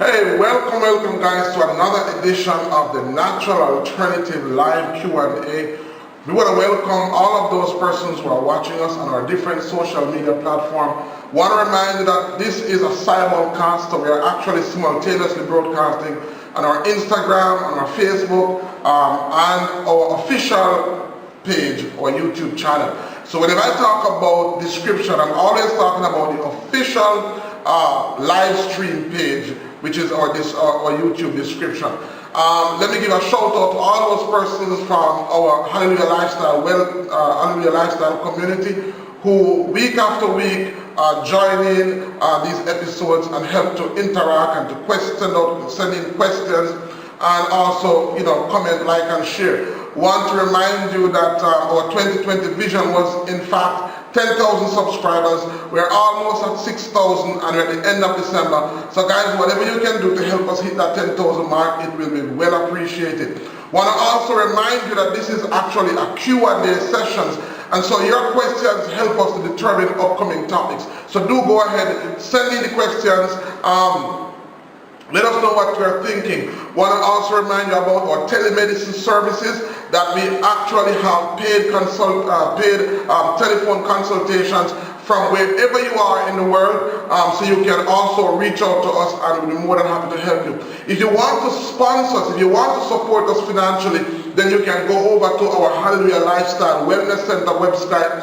Hey, welcome guys to another edition of the Natural Alternative Live Q&A. We want to welcome all of those persons who are watching us on our different social media platforms. Want to remind you that this is a simulcast, so we are actually simultaneously broadcasting on our Instagram, on our Facebook, and our official page or YouTube channel. So whenever I talk about description, I'm always talking about the official live stream page, which is our YouTube description. Let me give a shout out to all those persons from our Hallelujah Lifestyle community who week after week join in these episodes and help to interact and to send in questions, and also comment, like, and share. Want to remind you that our 2020 vision was in fact 10,000 subscribers. We're almost at 6,000 and we're at the end of December. So guys, whatever you can do to help us hit that 10,000 mark, it will be well appreciated. Want to also remind you that this is actually a Q&A sessions, and so your questions help us to determine upcoming topics. So do go ahead, send in the questions. Let us know what you're thinking. Want to also remind you about our telemedicine services, that we actually have paid telephone consultations from wherever you are in the world, so you can also reach out to us and we'll be more than happy to help you. If you want to sponsor us, if you want to support us financially, then you can go over to our Hallelujah Lifestyle Wellness Center website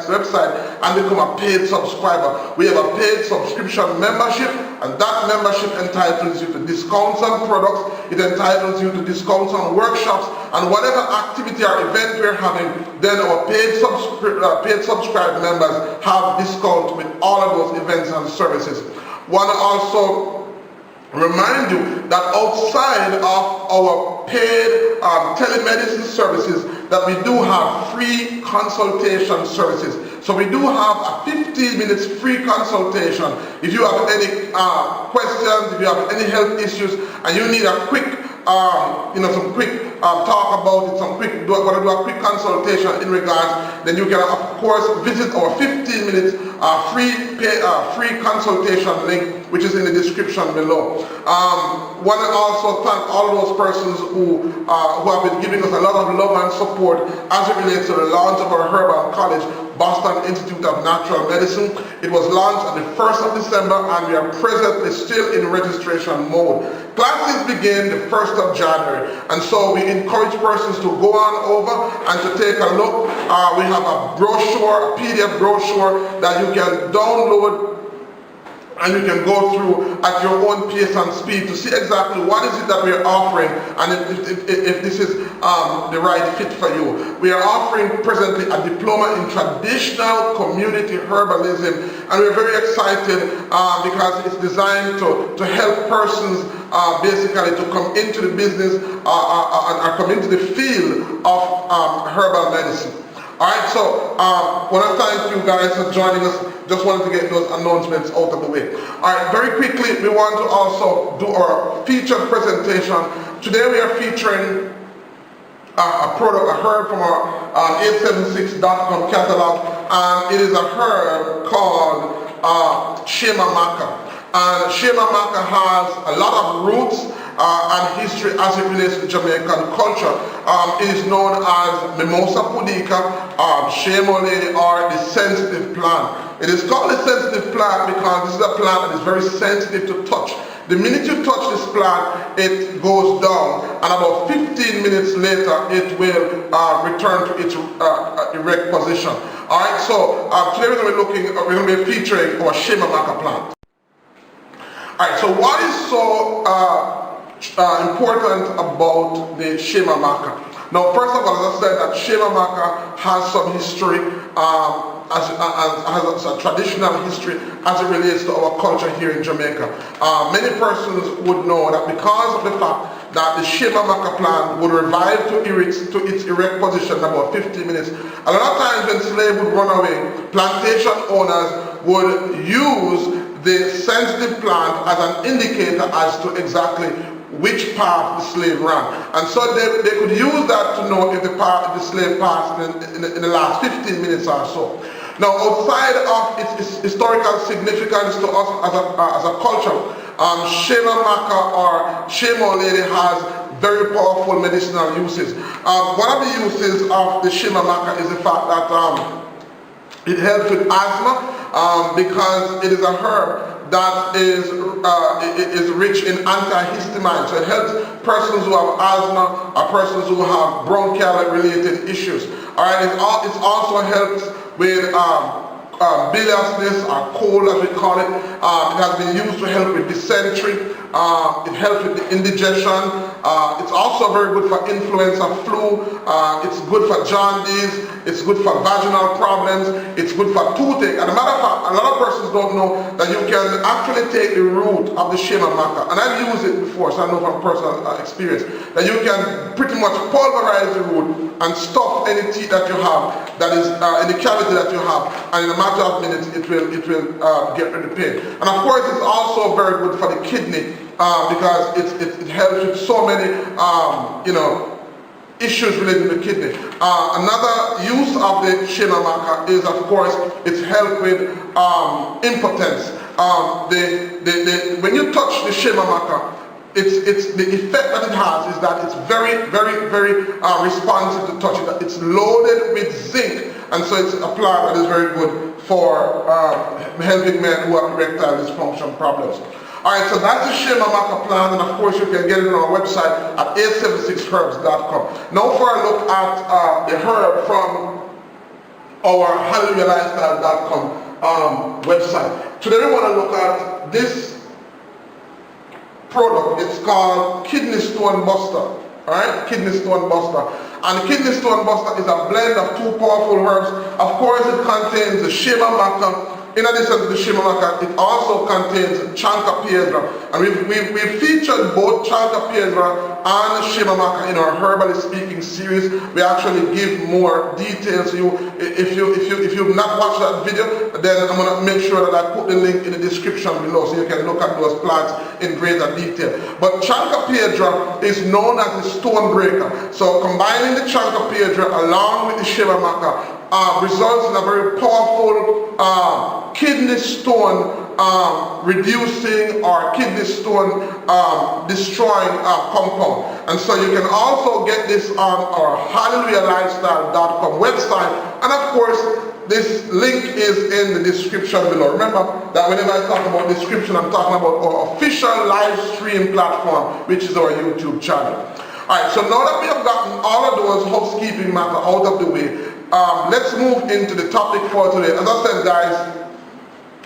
and become a paid subscriber. We have a paid subscription membership, and that membership entitles you to discounts on products, it entitles you to discounts on workshops, and whatever activity or event we're having, then our paid subscribed members have discount with all of those events and services. Want to also remind you that outside of our paid telemedicine services, that we do have free consultation services. So we do have a 15 minutes free consultation. If you have any questions, if you have any health issues, and you need a quick some quick talk about it, want to do a quick consultation in regards, then you can of course visit our 15 minutes free consultation link, which is in the description below. Want to also thank all those persons who have been giving us a lot of love and support as it relates to the launch of our Herbal College, Boston Institute of Natural Medicine. It was launched on the 1st of December and we are presently still in registration mode. Classes begin the 1st of January, and so we encourage persons to go on over and to take a look. We have a brochure, a PDF brochure that you can download and you can go through at your own pace and speed to see exactly what is it that we are offering, and if this is the right fit for you. We are offering presently a diploma in traditional community herbalism, and we're very excited because it's designed to help persons basically to come into the business and come into the field of herbal medicine. Alright, so want to thank you guys for joining us. Just wanted to get those announcements out of the way. Alright, very quickly, we want to also do our featured presentation. Today we are featuring a herb from our 876.com catalog, and it is a herb called Shema Maca. And Shema Maca has a lot of roots and history as it relates to Jamaican culture. It is known as Mimosa pudica, Shemole, or the sensitive plant. It is called the sensitive plant because this is a plant that is very sensitive to touch. The minute you touch this plant, it goes down, and about 15 minutes later, it will return to its erect position. All right, so today we're going to be featuring our Shema Maca plant. All right, so what is so important about the Shema Maca? Now, first of all, as I said, that Shema Maca has some history, has a traditional history as it relates to our culture here in Jamaica. Many persons would know that because of the fact that the Shema Maca plant would revive to its erect position in about 15 minutes. A lot of times when slaves would run away, plantation owners would use the sensitive plant as an indicator as to exactly which path the slave ran. And so they could use that to know if the slave passed in the last 15 minutes or so. Now, outside of its historical significance to us as a culture, Shema Maca or Shema Lady has very powerful medicinal uses. One of the uses of the Shema Maca is the fact that it helps with asthma because it is a herb that is rich in antihistamine. So it helps persons who have asthma or persons who have bronchial related issues. Alright, it also helps with biliousness or cold as we call it. It has been used to help with dysentery. It helps with the indigestion. It's also very good for influenza, flu. It's good for jaundice. It's good for vaginal problems. It's good for toothache. And a matter of fact, a lot of persons don't know that you can actually take the root of the Shema Maca, and I've used it before, so I know from personal experience, that you can pretty much pulverize the root and stuff any teeth that you have, that is any cavity that you have, and in a matter of minutes it will get rid of the pain. And of course it's also very good for the kidney because it helps with so many issues related to the kidney. Another use of the Shema Maca is, of course, it's help with impotence. When you touch the Shema Maca, it's the effect that it has is that it's very responsive to touch it. It's loaded with zinc, and so it's a plant that is very good for helping men who have erectile dysfunction problems. Alright, so that's the Shema Maca plant, and of course you can get it on our website at 876herbs.com. Now for a look at the herb from our Halleluyahlifestyle.com website. Today we want to look at this product. It's called Kidney Stone Buster. Alright, Kidney Stone Buster. And the Kidney Stone Buster is a blend of two powerful herbs. Of course it contains the Shema Maca. In addition to the Shema Maca, it also contains Chanca Piedra. And we've featured both Chanca Piedra and Shema Maca in our Herbally Speaking series. We actually give more details to you. If you've not watched that video, then I'm going to make sure that I put the link in the description below so you can look at those plants in greater detail. But Chanca Piedra is known as the stone breaker. So combining the Chanca Piedra along with the Shema Maca results in a very powerful kidney stone reducing or kidney stone destroying compound. And so you can also get this on our Halleluyahlifestyle.com website, and of course this link is in the description below. Remember that whenever I talk about description, I'm talking about our official live stream platform, which is our YouTube channel. Alright, so now that we have gotten all of those housekeeping matters out of the way, let's move into the topic for today. As I said, guys,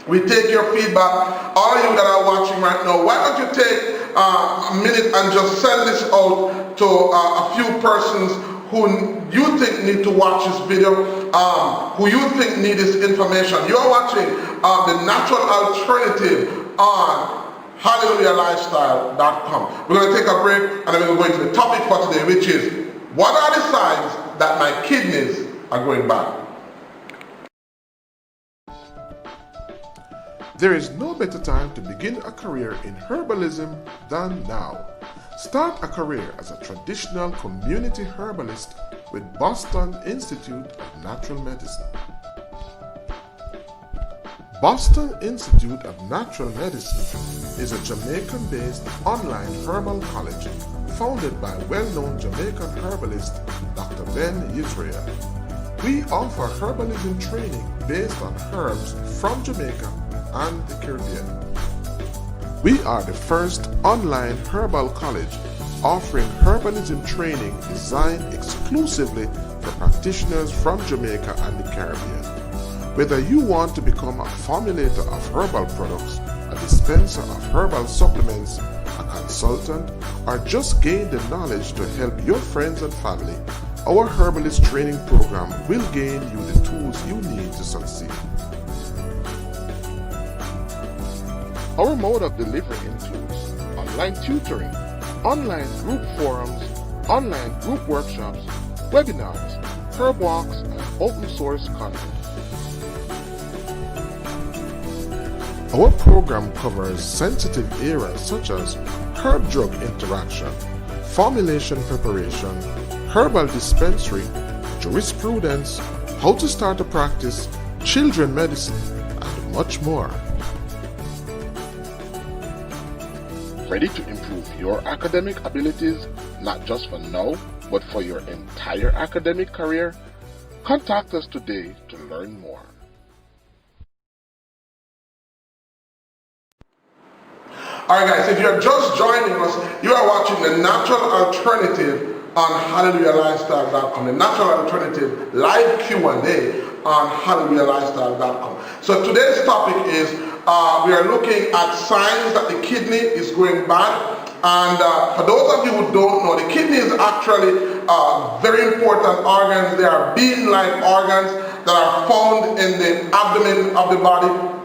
we take your feedback. All of you that are watching right now, why don't you take a minute and just send this out to a few persons who you think need to watch this video, who you think need this information. You are watching the natural alternative on Halleluyahlifestyle.com. We're going to take a break and then we're going to go into the topic for today, which is, what are the signs that my kidneys are going bad? There is no better time to begin a career in herbalism than now. Start a career as a traditional community herbalist with Boston Institute of Natural Medicine. Boston Institute of Natural Medicine is a Jamaican-based online herbal college founded by well-known Jamaican herbalist Dr. Ben Israel. We offer herbalism training based on herbs from Jamaica and the Caribbean. We are the first online herbal college offering herbalism training designed exclusively for practitioners from Jamaica and the Caribbean. Whether you want to become a formulator of herbal products, a dispenser of herbal supplements, a consultant, or just gain the knowledge to help your friends and family, our herbalist training program will gain you the tools you need to succeed. Our mode of delivery includes online tutoring, online group forums, online group workshops, webinars, herb walks, and open source content. Our program covers sensitive areas such as herb-drug interaction, formulation preparation, herbal dispensary, jurisprudence, how to start a practice, children medicine, and much more. Ready to improve your academic abilities, not just for now, but for your entire academic career? Contact us today to learn more. Alright guys, if you're just joining us, you are watching The Natural Alternative on HallelujahLifestyle.com. The Natural Alternative live Q&A on HallelujahLifestyle.com. So today's topic is, we are looking at signs that the kidney is going bad. And for those of you who don't know, the kidney is actually very important organs. They are bean-like organs that are found in the abdomen of the body.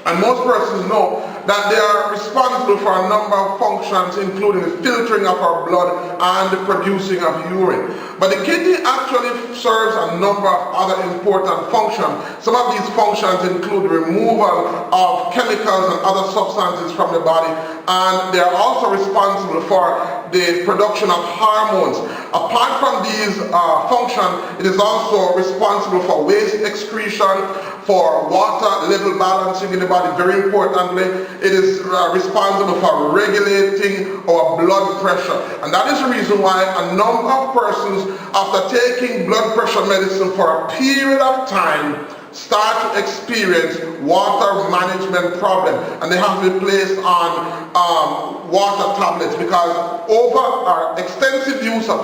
And most persons know that they are responsible for a number of functions, including the filtering of our blood and the producing of urine. But the kidney actually serves a number of other important functions. Some of these functions include removal of chemicals and other substances from the body, and they are also responsible for the production of hormones. Apart from these functions, it is also responsible for waste excretion, for water level balancing in the body. Very importantly, it is responsible for regulating our blood pressure. And that is the reason why a number of persons, after taking blood pressure medicine for a period of time, start to experience water management problem, and they have to be placed on water tablets, because over our extensive use of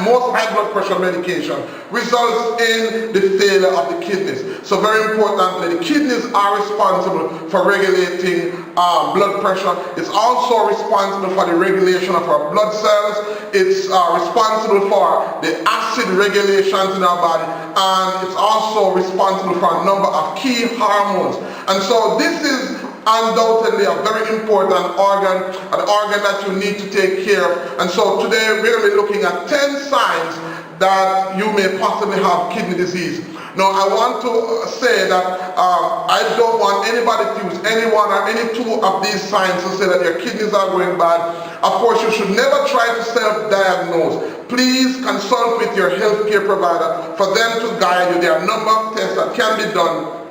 most high blood pressure medication results in the failure of the kidneys. So very importantly, the kidneys are responsible for regulating blood pressure. It's also responsible for the regulation of our blood cells. It's responsible for the acid regulations in our body, and it's also responsible for a number of key hormones. And so this is undoubtedly a very important organ, an organ that you need to take care of. And so today we're going to be looking at 10 signs that you may possibly have kidney disease. Now I want to say that I don't want anybody to use any one or any two of these signs to say that your kidneys are going bad. Of course, you should never try to self-diagnose. Please consult with your healthcare provider for them to guide you. There are a number of tests that can be done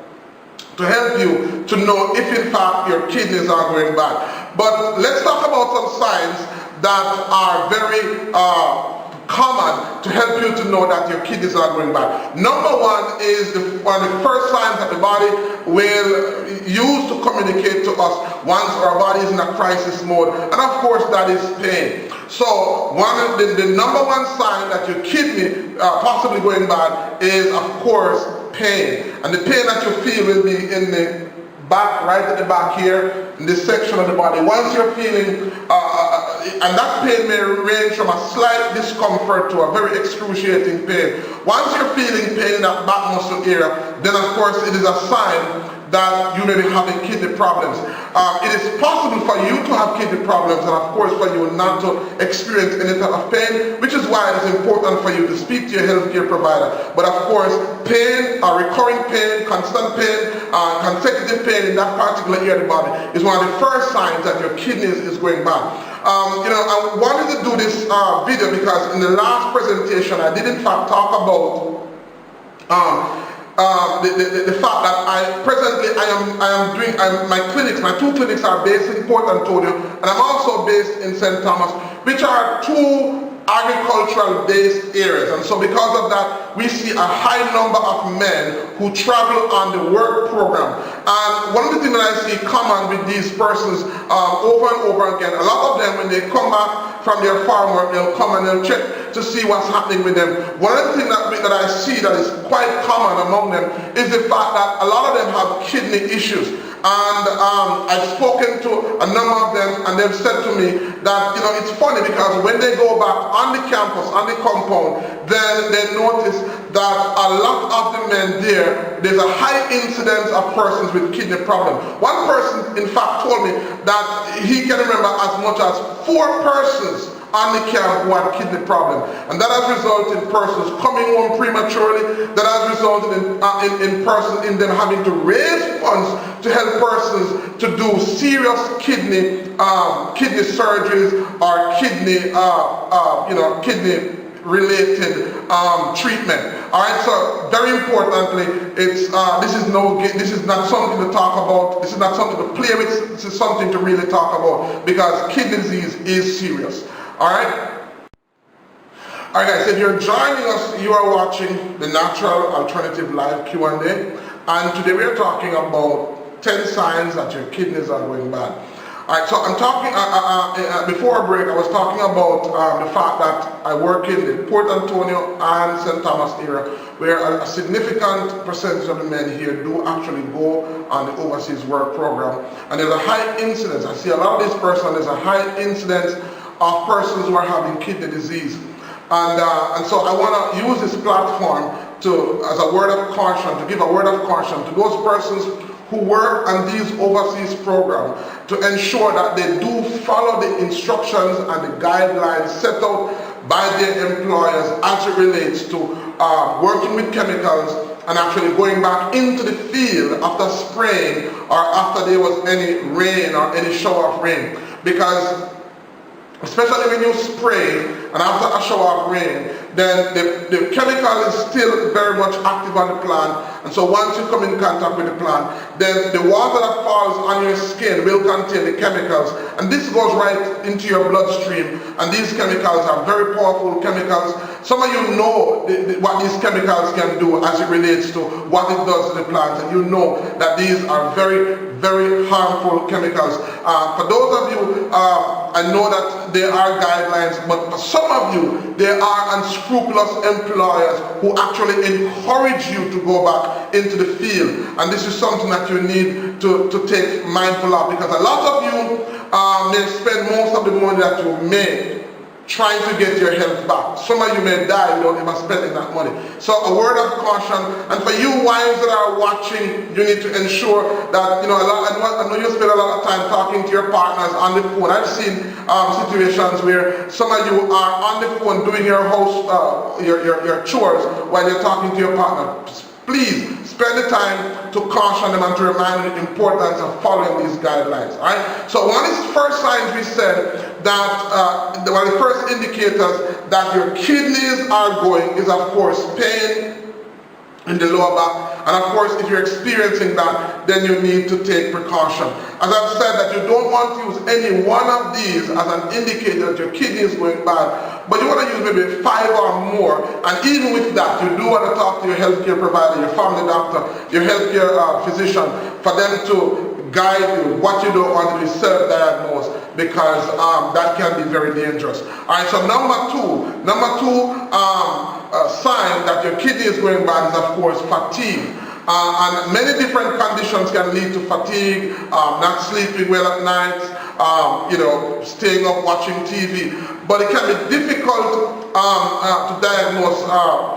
to help you to know if in fact your kidneys are going bad. But let's talk about some signs that are very common to help you to know that your kidneys are going bad. Number one is one of the first signs that the body will use to communicate to us once our body is in a crisis mode, and of course that is pain. So the number one sign that your kidney possibly going bad is of course pain. And the pain that you feel will be in the back, right at the back here, in this section of the body. Once you're feeling, and that pain may range from a slight discomfort to a very excruciating pain. Once you're feeling pain in that back muscle area, then of course it is a sign that you may be having kidney problems. It is possible for you to have kidney problems, and of course for you not to experience any type of pain, which is why it is important for you to speak to your healthcare provider. But of course, pain, recurring pain, constant pain, consecutive pain in that particular area of the body is one of the first signs that your kidneys is going bad. I wanted to do this video because in the last presentation I did in fact talk about the fact that my clinics, my two clinics are based in Port Antonio, and I'm also based in St. Thomas, which are two agricultural based areas. And so because of that, we see a high number of men who travel on the work program. And one of the things that I see common with these persons over and over again, a lot of them when they come back from their farm work, they'll come and they'll check to see what's happening with them. One of the things that I see that is quite common among them is the fact that a lot of them have kidney issues. And I've spoken to a number of them, and they've said to me that, it's funny because when they go back on the campus, on the compound, then they notice that a lot of the men there's a high incidence of persons with kidney problems. One person, in fact, told me that he can remember as much as 4 persons on the camp who had kidney problem, and that has resulted in persons coming home prematurely. That has resulted in them having to raise funds to help persons to do serious kidney surgeries or kidney related treatment. All right, so very importantly, this is not something to talk about. This is not something to play with. This is something to really talk about, because kidney disease is serious. All right. Alright guys, if you're joining us, you are watching the Natural Alternative Live Q&A, and today we are talking about 10 signs that your kidneys are going bad. Alright, so I'm talking, before a break, I was talking about the fact that I work in the Port Antonio and St. Thomas area, where a significant percentage of the men here do actually go on the overseas work program, and there's a high incidence. I see a lot of these persons, there's a high incidence of persons who are having kidney disease. And so I want to use this platform as a word of caution, to give a word of caution to those persons who work on these overseas programs, to ensure that they do follow the instructions and the guidelines set out by their employers as it relates to working with chemicals and actually going back into the field after spraying or after there was any rain or any shower of rain. Because especially when you spray and after a shower of rain, then the chemical is still very much active on the plant, and so once you come in contact with the plant, then the water that falls on your skin will contain the chemicals, and this goes right into your bloodstream, and these chemicals are very powerful chemicals. Some of you know what these chemicals can do as it relates to what it does to the plant, and you know that these are very, very harmful chemicals. For those of you, I know that there are guidelines, but for some of you, there are unscrupulous employers who actually encourage you to go back into the field, and this is something that you need to take mindful of, because a lot of you may spend most of the money that you make trying to get your health back. Some of you may die without even spending that money. So a word of caution, and for you wives that are watching, you need to ensure that, I know you spend a lot of time talking to your partners on the phone. I've seen situations where some of you are on the phone doing your house, your chores while you're talking to your partner. Please spend the time to caution them and to remind them the importance of following these guidelines. All right. So one of the first signs we said that one of the first indicators that your kidneys are going is, of course, pain in the lower back, and of course if you're experiencing that, then you need to take precaution. As I've said, that you don't want to use any one of these as an indicator that your kidney is going bad, but you want to use maybe 5 or more, and even with that, you do want to talk to your healthcare provider, your family doctor, your healthcare physician, for them to guide you. What you don't want to be self-diagnosed, because that can be very dangerous. Alright, so number two sign that your kidney is going bad is, of course, fatigue. And many different conditions can lead to fatigue, not sleeping well at night, staying up watching TV. But it can be difficult to diagnose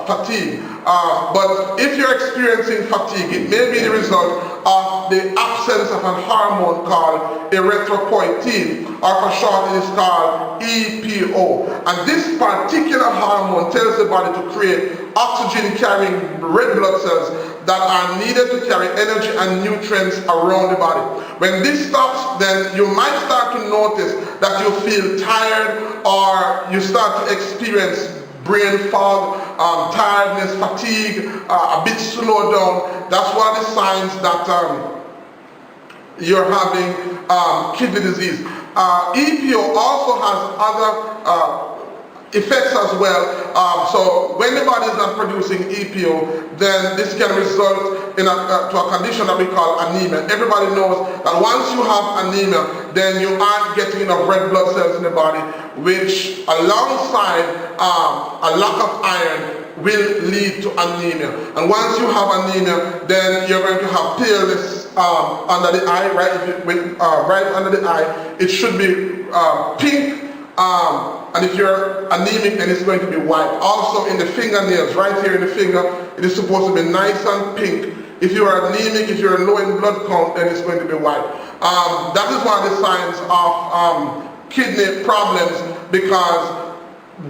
fatigue. But if you're experiencing fatigue, it may be the result of the absence of a hormone called erythropoietin, or for short it is called EPO. And this particular hormone tells the body to create oxygen-carrying red blood cells that are needed to carry energy and nutrients around the body. When this stops, then you might start to notice that you feel tired, or you start to experience brain fog, tiredness, fatigue, a bit slowed down. That's one of the signs that you're having kidney disease. EPO also has other effects as well. So when the body is not producing EPO, then this can result in to a condition that we call anemia. Everybody knows that once you have anemia, then you aren't getting enough red blood cells in the body, which alongside a lack of iron will lead to anemia. And once you have anemia, then you're going to have paleness under the eye, right under the eye. It should be pink. And if you're anemic, then it's going to be white. Also in the fingernails, right here in the finger, it is supposed to be nice and pink. If you are anemic, if you're low in blood count, then it's going to be white. That is one of the signs of kidney problems, because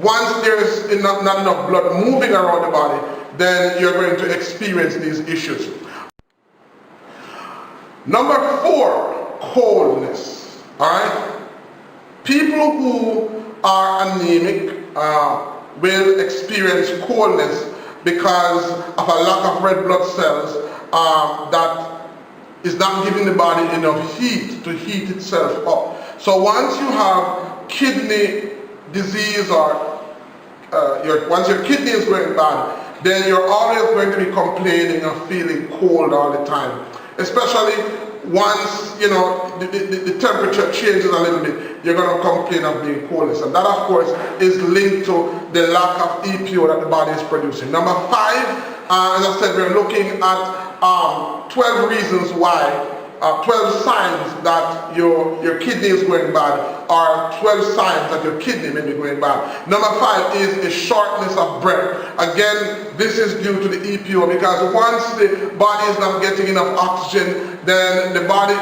once there is not enough blood moving around the body, then you're going to experience these issues. Number 4, coldness. All right? People who are anemic, will experience coldness because of a lack of red blood cells that is not giving the body enough heat to heat itself up. So once you have kidney disease or once your kidney is going bad, then you're always going to be complaining of feeling cold all the time. Especially once, the temperature changes a little bit, you're going to complain of being coldness. And that, of course, is linked to the lack of EPO that the body is producing. Number 5, as I said, we're looking at 12 reasons why, 12 signs that your kidney is going bad, or 12 signs that your kidney may be going bad. Number 5 is a shortness of breath. Again, this is due to the EPO, because once the body is not getting enough oxygen, then the body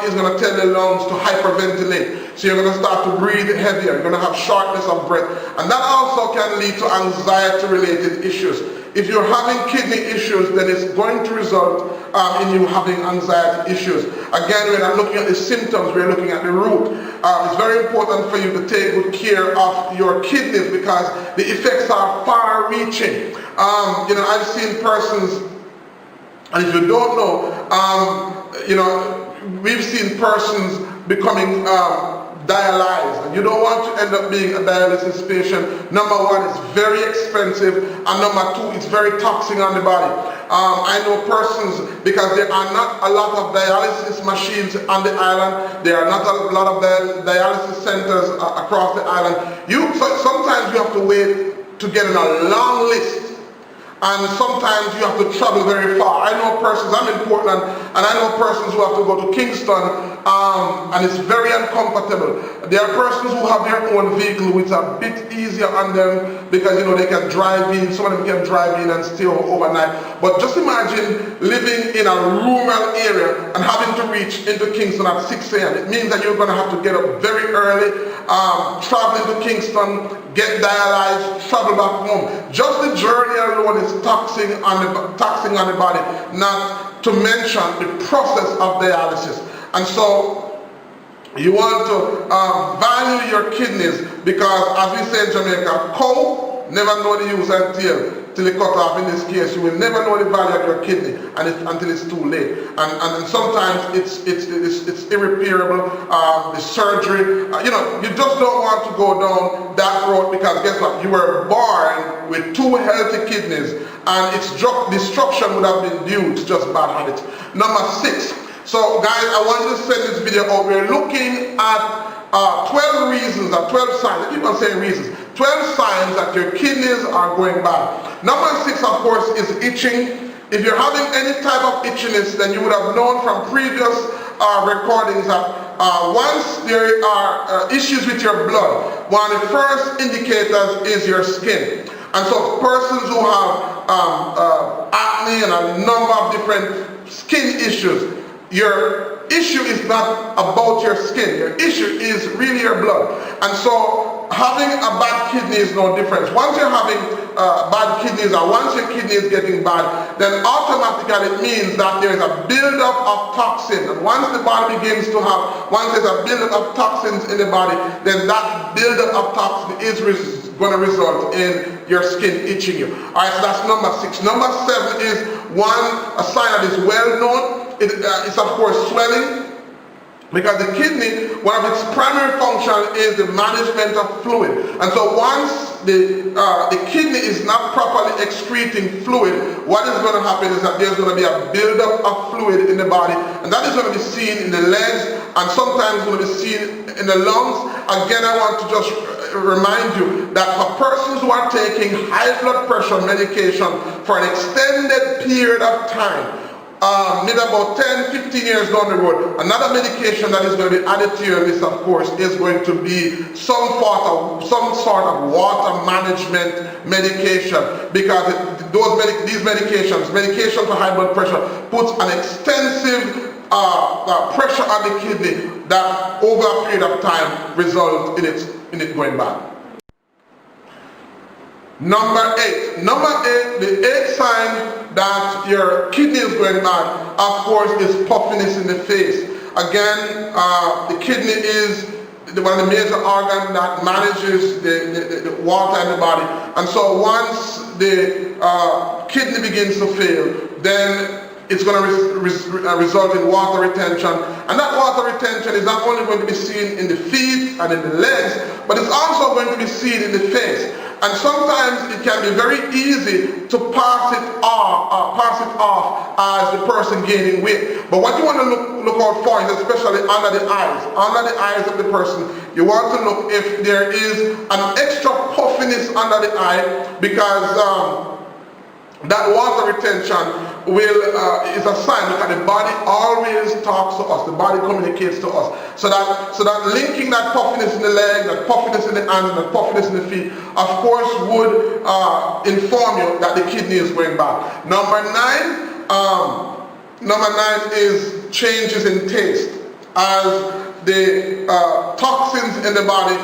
is going to tell the lungs to hyperventilate. So you're going to start to breathe heavier. You're going to have shortness of breath. And that also can lead to anxiety-related issues. If you're having kidney issues, then it's going to result in you having anxiety issues. Again, we're not looking at the symptoms, we're looking at the root. It's very important for you to take good care of your kidneys, because the effects are far-reaching. I've seen persons, and if you don't know, we've seen persons becoming dialyzed, and you don't want to end up being a dialysis patient. Number 1, it's very expensive, and number 2, it's very toxic on the body. I know persons, because there are not a lot of dialysis machines on the island, there are not a lot of dialysis centers across the island. Sometimes you have to wait to get in a long list, and sometimes you have to travel very far. I know persons, I'm in Portland, and I know persons who have to go to Kingston, and it's very uncomfortable. There are persons who have their own vehicle, which is a bit easier on them, because they can drive in, some of them can drive in and stay overnight. But just imagine living in a rural area and having to reach into Kingston at 6 a.m. It means that you're going to have to get up very early, travel into Kingston, get dialyzed, travel back home. Just the journey alone is taxing on the body, not to mention the process of dialysis. And so you want to value your kidneys, because as we say in Jamaica, cow never know the use until it cut off. In this case, you will never know the value of your kidney until it's too late. And sometimes it's irreparable. The surgery, you just don't want to go down that road, because guess what? You were born with 2 healthy kidneys, and its destruction would have been due to just bad habits. Number 6. So guys, I want to send this video out. We're looking at 12 reasons, or 12 signs. I keep on saying reasons. 12 signs that your kidneys are going bad. Number 6, of course, is itching. If you're having any type of itchiness, then you would have known from previous recordings that once there are issues with your blood, one of the first indicators is your skin. And so persons who have acne and a number of different skin issues, your issue is not about your skin. Your issue is really your blood. And so having a bad kidney is no different. Once you're having bad kidneys, or once your kidney is getting bad, then automatically it means that there is a buildup of toxin. And once the body begins to once there's a buildup of toxins in the body, then that buildup of toxin is going to result in your skin itching you. Alright, so that's number 6. Number 7 is a sign that is well known. It's of course swelling, because the kidney, one of its primary functions is the management of fluid. And so once the kidney is not properly excreting fluid, what is going to happen is that there's going to be a buildup of fluid in the body, and that is going to be seen in the legs, and sometimes going to be seen in the lungs. Again, I want to just remind you that for persons who are taking high blood pressure medication for an extended period of time, maybe about 10-15 years down the road, another medication that is going to be added to your list, of course, is going to be some sort of water management medication, because these medications for high blood pressure puts an extensive pressure on the kidney that over a period of time results in it going bad. Number 8. The 8th sign that your kidney is going bad, of course, is puffiness in the face. Again, the kidney is one of the major organs that manages the water in the body. And so once the kidney begins to fail, then it's going to result in water retention. And that water retention is not only going to be seen in the feet and in the legs, but it's also going to be seen in the face. And sometimes it can be very easy to pass it off as the person gaining weight. But what you want to look out for is especially under the eyes of the person. You want to look if there is an extra puffiness under the eye, because that water retention is a sign that the body always talks to us. The body communicates to us. So that linking that puffiness in the leg, that puffiness in the hands, that puffiness in the feet, of course, would inform you that the kidney is going bad. Number nine is changes in taste. As the toxins in the body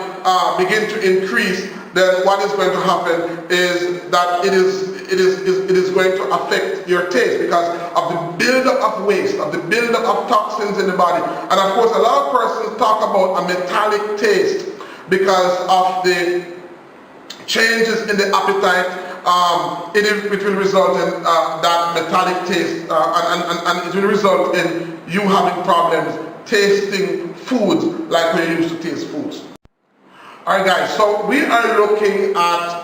begin to increase, then what is going to happen is that it is going to affect your taste because of the buildup of waste, of the buildup of toxins in the body. And of course, a lot of persons talk about a metallic taste because of the changes in the appetite. It will result in that metallic taste, and it will result in you having problems tasting foods like we used to taste foods. Alright guys, so we are looking at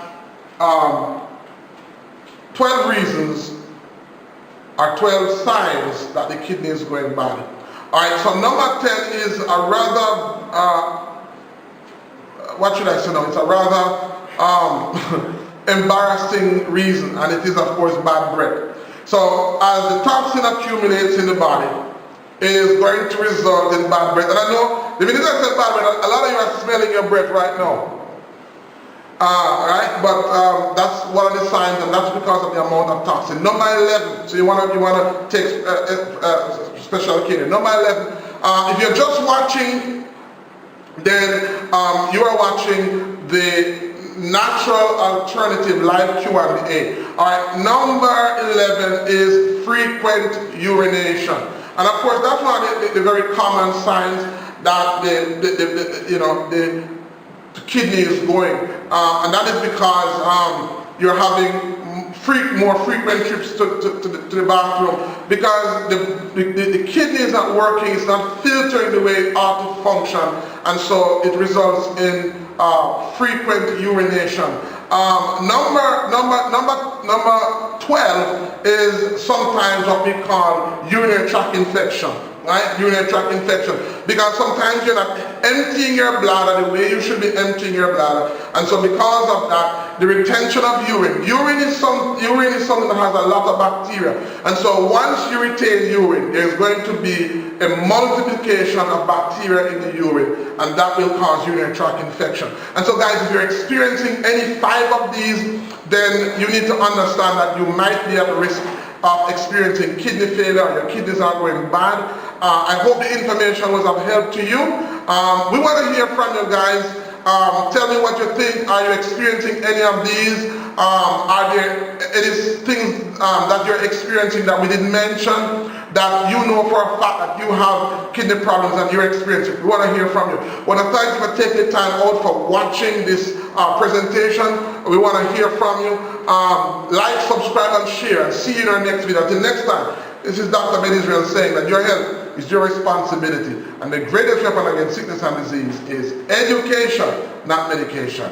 12 reasons or 12 signs that the kidney is going bad. Alright, so number 10 is a rather, what should I say now? It's a rather embarrassing reason, and it is of course bad breath. So as the toxin accumulates in the body, is going to result in bad breath. And I know, the minute I said bad breath, a lot of you are smelling your breath right now. Right? But that's one of the signs, and that's because of the amount of toxin. Number 11, so you want to take special care. Number 11, if you're just watching, then you are watching the Natural Alternative Life Q&A. Alright, number 11 is frequent urination. And of course, that's one of the very common signs that the kidney is going. And that is because you're having more frequent trips to the bathroom, because the kidney is not working, it's not filtering the way it ought to function, and so it results in frequent urination. Number 12 is sometimes what we call urinary tract infection. Right? Urinary tract infection. Because sometimes you're not emptying your bladder the way you should be emptying your bladder. And so because of that, the retention of urine is something that has a lot of bacteria. And so once you retain urine, there's going to be a multiplication of bacteria in the urine, and that will cause urinary tract infection. And so guys, if you're experiencing any 5 of these, then you need to understand that you might be at risk of experiencing kidney failure, or your kidneys are going bad. I hope the information was of help to you. We want to hear from you guys. Tell me what you think. Are you experiencing any of these? Are there any things that you're experiencing that we didn't mention, that you know for a fact that you have kidney problems and you're experiencing? We want to hear from you. We want to thank you for taking the time out for watching this presentation. We want to hear from you. Like, subscribe, and share, and see you in our next video. Until next time, this is Dr. Ben Israel saying that your health is your responsibility, and the greatest weapon against sickness and disease is education, not medication.